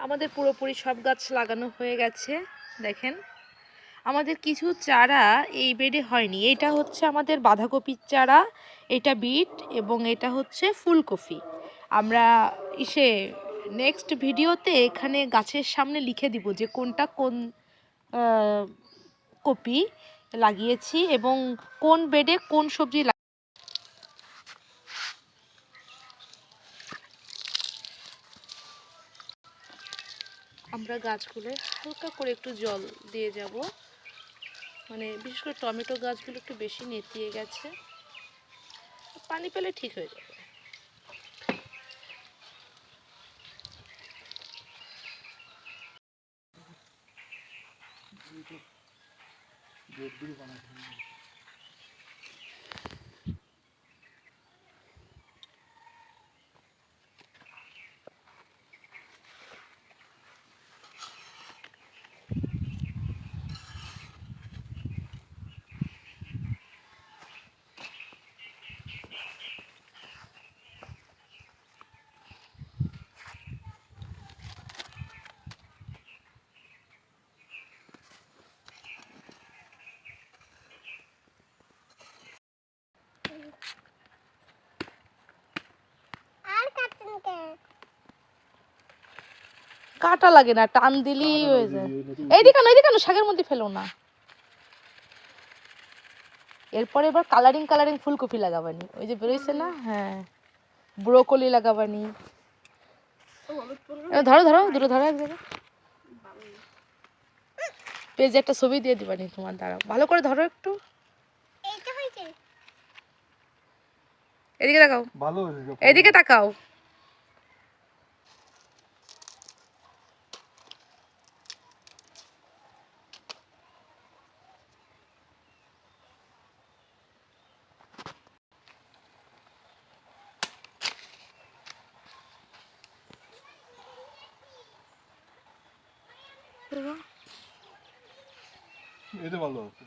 আমাদের পুরোপুরি সব গাছ লাগানো হয়ে গেছে। দেখেন আমাদের কিছু চারা এই বেডে হয়নি। এটা হচ্ছে আমাদের বাঁধাকপির চারা, এটা বিট এবং এটা হচ্ছে ফুলকপি। আমরা নেক্সট ভিডিওতে এখানে গাছের সামনে লিখে দিব যে কোনটা কোন কপি লাগিয়েছি এবং কোন বেডে কোন সবজি। আমরা গাছগুলো হালকা করে একটু জল দিয়ে যাব, মানে বিশেষ করে টমেটো গাছগুলো একটু বেশি নেতিয়ে গেছে, পানি পেলে ঠিক হয়ে যাবে। কাটা লাগে না, টান দিলেই হয়ে যায়। এইদিকে না, শাকের মধ্যে ফেলো না। এরপরে এবার কালারিং ফুলকপি লাগাবানি, ওই যে বেরোইছে না। হ্যাঁ, ব্রোকলি লাগাবানি। ধরো দুটো ধরো এক জায়গায়। পেজে একটা ছবি দিয়ে দিবানি তোমার, দাঁড়াও ভালো করে ধরো একটু। এদিকে তাকাও, এদিকে তাকাও। এটা ভালো আছে।